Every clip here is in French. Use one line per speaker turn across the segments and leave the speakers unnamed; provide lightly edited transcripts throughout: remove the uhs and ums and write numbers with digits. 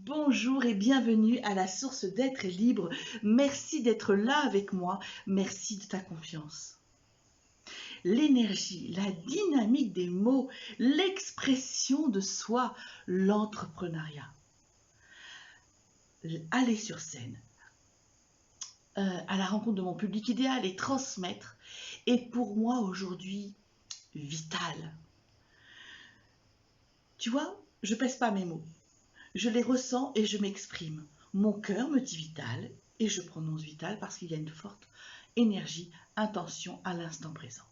Bonjour et bienvenue à la source d'être libre. Merci d'être là avec moi. Merci de ta confiance. L'énergie, la dynamique des mots, l'expression de soi, l'entrepreneuriat. Aller sur scène, à la rencontre de mon public idéal et transmettre est pour moi aujourd'hui vital. Tu vois, je pèse pas mes mots. Je les ressens et je m'exprime. Mon cœur me dit vital et je prononce vital parce qu'il y a une forte énergie, intention à l'instant présent.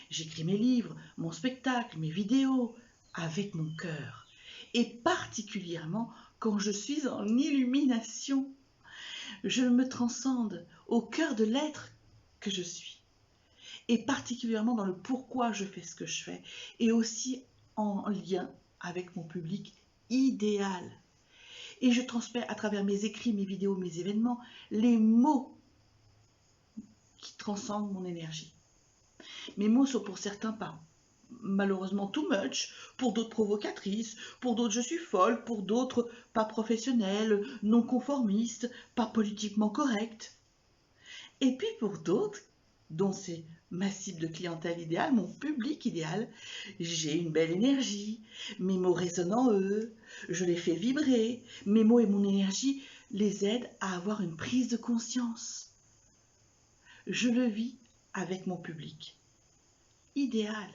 J'écris mes livres, mon spectacle, mes vidéos avec mon cœur. Et particulièrement quand je suis en illumination. Je me transcende au cœur de l'être que je suis. Et particulièrement dans le pourquoi je fais ce que je fais. Et aussi en lien avec mon public idéal. Et je transmets à travers mes écrits, mes vidéos, mes événements, les mots qui transcendent mon énergie. Mes mots sont pour certains pas malheureusement too much, pour d'autres provocatrices, pour d'autres je suis folle, pour d'autres pas professionnelle, non conformiste, pas politiquement correcte. Et puis pour d'autres, dont c'est ma cible de clientèle idéale, mon public idéal, j'ai une belle énergie, mes mots résonnent en eux, je les fais vibrer, mes mots et mon énergie les aident à avoir une prise de conscience. Je le vis avec mon public idéal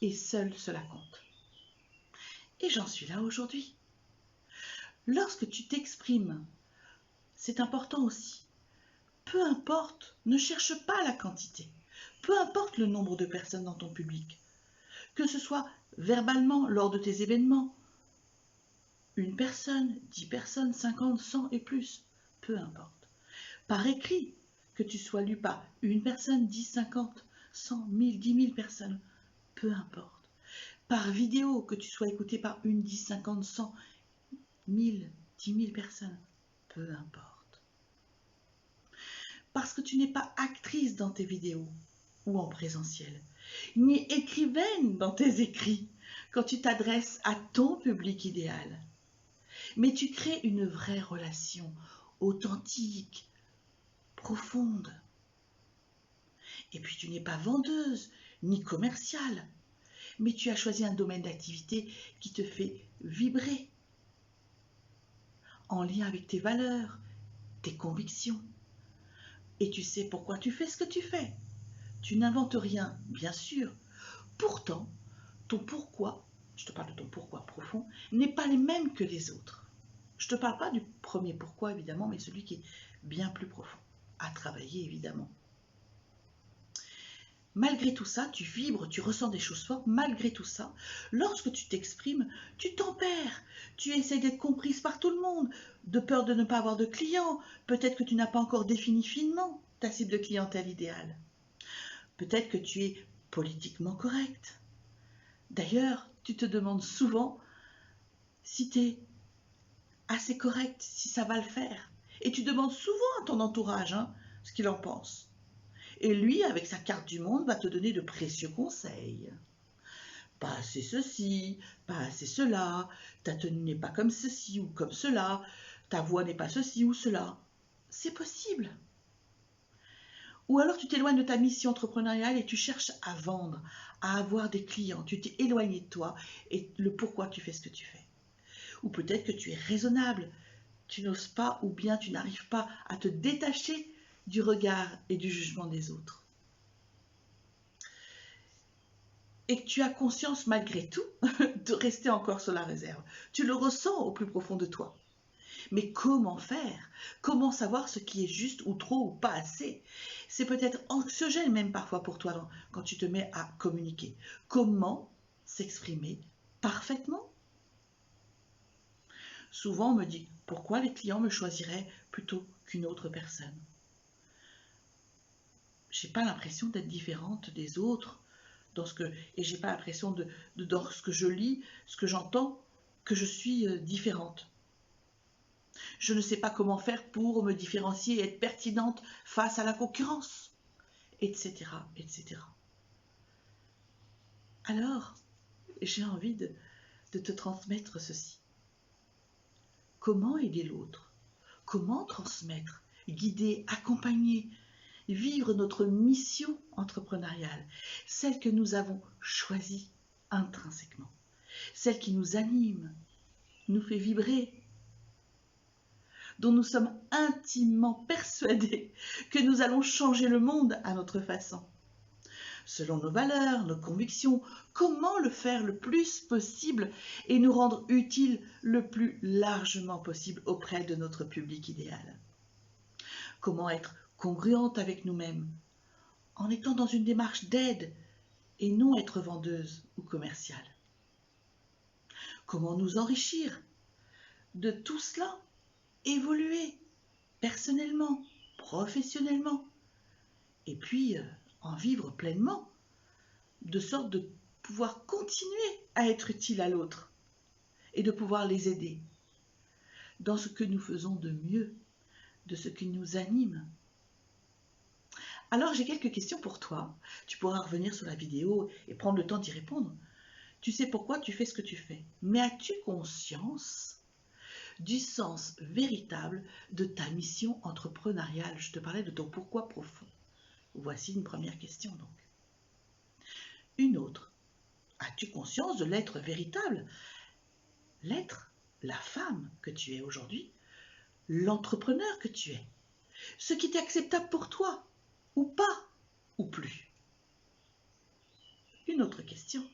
et seul cela compte. Et j'en suis là aujourd'hui. Lorsque tu t'exprimes, c'est important aussi. Peu importe, ne cherche pas la quantité. Peu importe le nombre de personnes dans ton public. Que ce soit verbalement lors de tes événements, une personne, 10 personnes, 50, 100 et plus, peu importe. Par écrit, que tu sois lu par une personne, 10, 50, 100, 1000, 10 000 personnes, peu importe. Par vidéo, que tu sois écouté par une, 10, 50, 100, 1000, 10 000 personnes, peu importe. Parce que tu n'es pas actrice dans tes vidéos ou en présentiel, ni écrivaine dans tes écrits quand tu t'adresses à ton public idéal. Mais tu crées une vraie relation authentique, profonde. Et puis tu n'es pas vendeuse ni commerciale, mais tu as choisi un domaine d'activité qui te fait vibrer en lien avec tes valeurs, tes convictions. Et tu sais pourquoi tu fais ce que tu fais. Tu n'inventes rien, bien sûr. Pourtant, ton pourquoi, je te parle de ton pourquoi profond, n'est pas le même que les autres. Je ne te parle pas du premier pourquoi, évidemment, mais celui qui est bien plus profond, à travailler, évidemment. Malgré tout ça, tu vibres, tu ressens des choses fortes. Malgré tout ça, lorsque tu t'exprimes, tu tempères. Tu essaies d'être comprise par tout le monde, de peur de ne pas avoir de clients. Peut-être que tu n'as pas encore défini finement ta cible de clientèle idéale. Peut-être que tu es politiquement correcte. D'ailleurs, tu te demandes souvent si tu es assez correct, si ça va le faire. Et tu demandes souvent à ton entourage ce qu'il en pense. Et lui, avec sa carte du monde, va te donner de précieux conseils. Pas assez ceci, pas assez cela, ta tenue n'est pas comme ceci ou comme cela, ta voix n'est pas ceci ou cela. C'est possible. Ou alors tu t'éloignes de ta mission entrepreneuriale et tu cherches à vendre, à avoir des clients. Tu t'es éloigné de toi et le pourquoi tu fais ce que tu fais. Ou peut-être que tu es raisonnable, tu n'oses pas ou bien tu n'arrives pas à te détacher du regard et du jugement des autres. Et que tu as conscience malgré tout de rester encore sur la réserve. Tu le ressens au plus profond de toi. Mais comment faire? Comment savoir ce qui est juste ou trop ou pas assez? C'est peut-être anxiogène même parfois pour toi quand tu te mets à communiquer. Comment s'exprimer parfaitement? Souvent on me dit, pourquoi les clients me choisiraient plutôt qu'une autre personne? J'ai pas l'impression d'être différente des autres et j'ai pas l'impression dans ce que je lis, ce que j'entends, que je suis différente. Je ne sais pas comment faire pour me différencier et être pertinente face à la concurrence, etc., etc. Alors, j'ai envie de te transmettre ceci. comment aider l'autre, comment transmettre, guider, accompagner, vivre notre mission entrepreneuriale, celle que nous avons choisie intrinsèquement, celle qui nous anime, nous fait vibrer, dont nous sommes intimement persuadés que nous allons changer le monde à notre façon. Selon nos valeurs, nos convictions, comment le faire le plus possible et nous rendre utiles le plus largement possible auprès de notre public idéal. Comment être congruente avec nous-mêmes en étant dans une démarche d'aide et non être vendeuse ou commerciale. Comment nous enrichir de tout cela, évoluer personnellement, professionnellement, et puis en vivre pleinement, de sorte de pouvoir continuer à être utile à l'autre et de pouvoir les aider dans ce que nous faisons de mieux, de ce qui nous anime. Alors j'ai quelques questions pour toi. Tu pourras revenir sur la vidéo et prendre le temps d'y répondre. Tu sais pourquoi tu fais ce que tu fais, mais as-tu conscience du sens véritable de ta mission entrepreneuriale? Je te parlais de ton pourquoi profond. Voici une première question donc. Une autre. As-tu conscience de l'être véritable? L'être, la femme que tu es aujourd'hui, l'entrepreneur que tu es, ce qui est acceptable pour toi, ou pas, ou plus. Une autre question.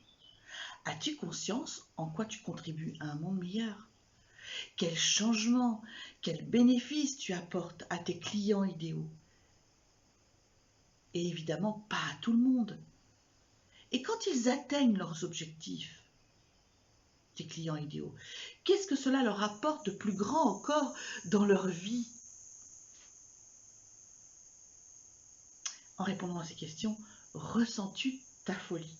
As-tu conscience en quoi tu contribues à un monde meilleur? Quel changement, quel bénéfice tu apportes à tes clients idéaux? Et évidemment, pas à tout le monde. Et quand ils atteignent leurs objectifs, tes clients idéaux, qu'est-ce que cela leur apporte de plus grand encore dans leur vie? En répondant à ces questions, ressens-tu ta folie,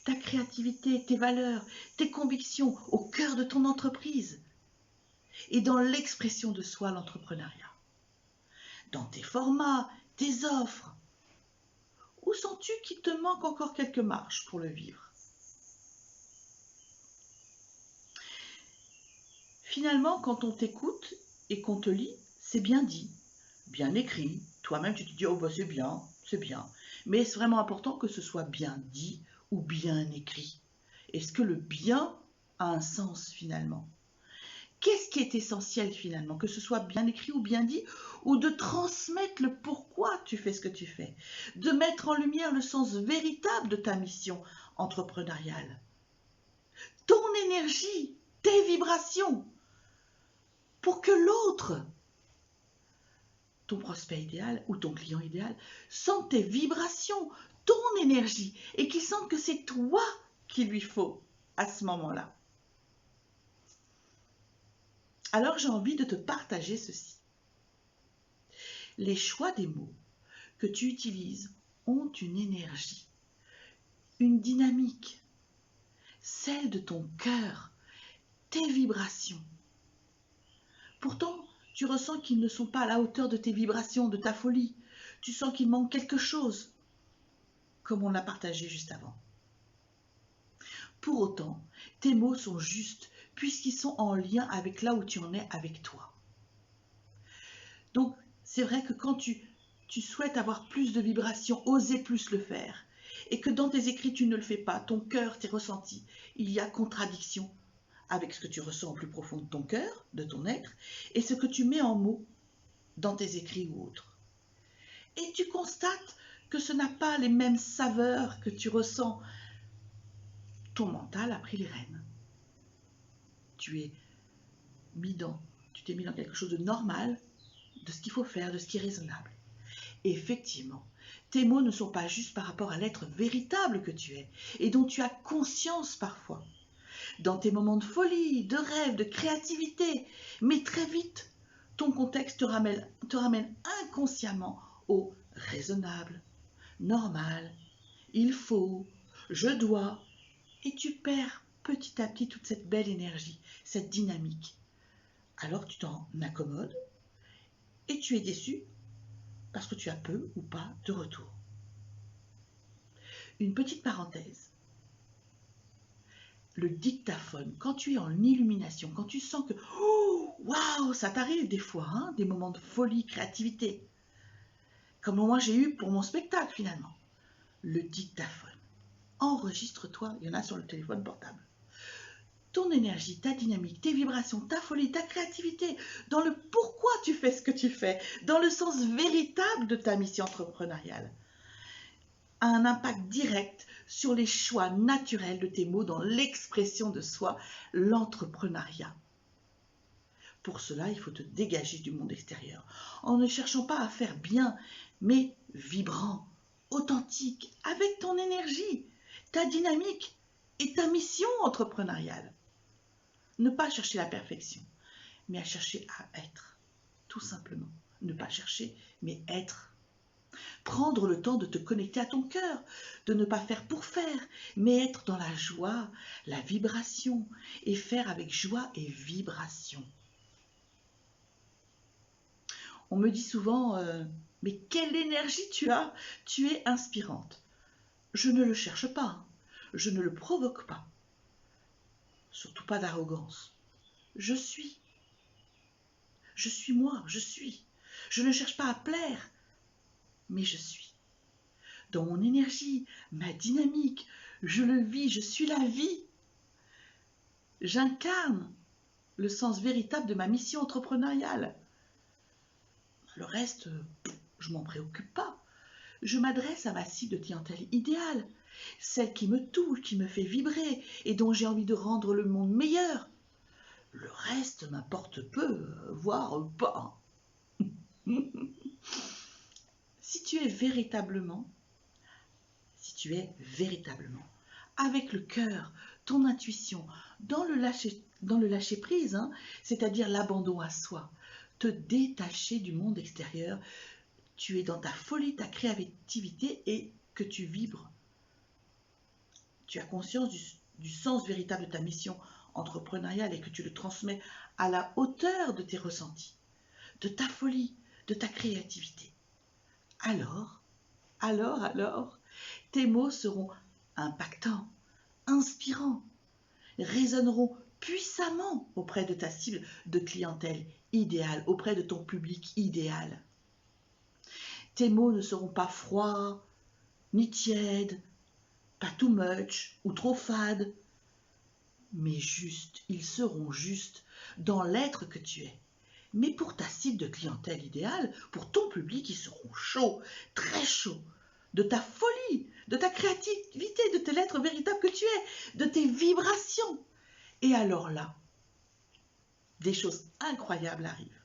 ta créativité, tes valeurs, tes convictions au cœur de ton entreprise et dans l'expression de soi, l'entrepreneuriat? Dans tes formats, tes offres? Ou sens-tu qu'il te manque encore quelques marches pour le vivre? Finalement, quand on t'écoute et qu'on te lit, c'est bien dit, bien écrit. Toi-même, tu te dis, oh bah c'est bien, c'est bien. Mais est-ce vraiment important que ce soit bien dit ou bien écrit? Est-ce que le bien a un sens finalement? Qu'est-ce qui est essentiel finalement? Que ce soit bien écrit ou bien dit, ou de transmettre le pourquoi tu fais ce que tu fais, de mettre en lumière le sens véritable de ta mission entrepreneuriale, ton énergie, tes vibrations, pour que l'autre, ton prospect idéal ou ton client idéal, sente tes vibrations, ton énergie, et qu'il sente que c'est toi qu'il lui faut à ce moment-là. Alors j'ai envie de te partager ceci. Les choix des mots que tu utilises ont une énergie, une dynamique, celle de ton cœur, tes vibrations. Pourtant, tu ressens qu'ils ne sont pas à la hauteur de tes vibrations, de ta folie. Tu sens qu'il manque quelque chose, comme on l'a partagé juste avant. Pour autant, tes mots sont justes, puisqu'ils sont en lien avec là où tu en es avec toi. Donc, c'est vrai que quand tu souhaites avoir plus de vibrations, oser plus le faire, et que dans tes écrits tu ne le fais pas, ton cœur, tes ressentis, il y a contradiction avec ce que tu ressens au plus profond de ton cœur, de ton être, et ce que tu mets en mots dans tes écrits ou autres. Et tu constates que ce n'a pas les mêmes saveurs que tu ressens. Ton mental a pris les rênes. Tu t'es mis dans quelque chose de normal, de ce qu'il faut faire, de ce qui est raisonnable. Et effectivement, tes mots ne sont pas juste par rapport à l'être véritable que tu es et dont tu as conscience parfois. Dans tes moments de folie, de rêve, de créativité, mais très vite, ton contexte te ramène inconsciemment au raisonnable, normal, il faut, je dois, et tu perds petit à petit toute cette belle énergie, cette dynamique. Alors tu t'en accommodes et tu es déçu parce que tu as peu ou pas de retour. Une petite parenthèse. le dictaphone, quand tu es en illumination, quand tu sens que oh, waouh, ça t'arrive des fois, hein, des moments de folie, créativité, comme moi j'ai eu pour mon spectacle finalement. Le dictaphone. Enregistre-toi, il y en a sur le téléphone portable. Ton énergie, ta dynamique, tes vibrations, ta folie, ta créativité, dans le pourquoi tu fais ce que tu fais, dans le sens véritable de ta mission entrepreneuriale, a un impact direct sur les choix naturels de tes mots dans l'expression de soi, l'entrepreneuriat. Pour cela, il faut te dégager du monde extérieur, en ne cherchant pas à faire bien, mais vibrant, authentique, avec ton énergie, ta dynamique et ta mission entrepreneuriale. Ne pas chercher la perfection, mais à chercher à être, tout simplement. Ne pas chercher, mais être. Prendre le temps de te connecter à ton cœur, de ne pas faire pour faire, mais être dans la joie, la vibration, et faire avec joie et vibration. On me dit souvent, mais quelle énergie tu as, tu es inspirante. Je ne le cherche pas, je ne le provoque pas, surtout pas d'arrogance. Je suis moi, je suis. Je ne cherche pas à plaire, mais je suis. Dans mon énergie, ma dynamique, je le vis, je suis la vie. J'incarne le sens véritable de ma mission entrepreneuriale. Le reste, je m'en préoccupe pas. Je m'adresse à ma cible de clientèle idéale, celle qui me touche, qui me fait vibrer et dont j'ai envie de rendre le monde meilleur. Le reste m'importe peu, voire pas. Si tu es véritablement avec le cœur, ton intuition, dans le lâcher prise, hein, c'est-à-dire l'abandon à soi, te détacher du monde extérieur, tu es dans ta folie, ta créativité et que tu vibres. Tu as conscience du sens véritable de ta mission entrepreneuriale et que tu le transmets à la hauteur de tes ressentis, de ta folie, de ta créativité. Alors, tes mots seront impactants, inspirants, résonneront puissamment auprès de ta cible de clientèle idéale, auprès de ton public idéal. Tes mots ne seront pas froids, ni tièdes, pas too much ou trop fades, mais justes, ils seront justes dans l'être que tu es. Mais pour ta cible de clientèle idéale, pour ton public, ils seront chauds, très chauds, de ta folie, de ta créativité, de l'être véritable que tu es, de tes vibrations. Et alors là, des choses incroyables arrivent.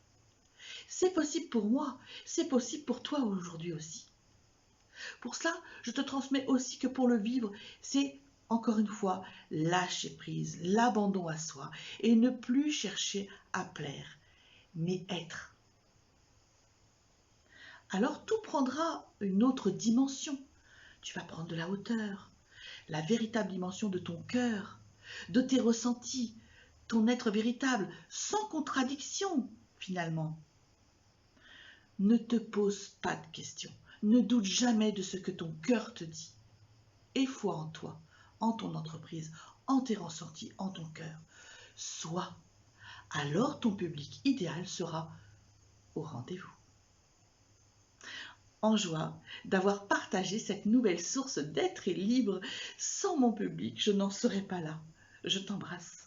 C'est possible pour moi, c'est possible pour toi aujourd'hui aussi. Pour cela, je te transmets aussi que pour le vivre, c'est encore une fois lâcher prise, l'abandon à soi et ne plus chercher à plaire, mais être. Alors tout prendra une autre dimension. Tu vas prendre de la hauteur, la véritable dimension de ton cœur, de tes ressentis, ton être véritable, sans contradiction finalement. Ne te pose pas de questions, ne doute jamais de ce que ton cœur te dit. Aie foi en toi, en ton entreprise, en tes ressentis, en ton cœur. Sois. Alors ton public idéal sera au rendez-vous. En joie d'avoir partagé cette nouvelle source d'être et libre. Sans mon public, je n'en serais pas là. Je t'embrasse.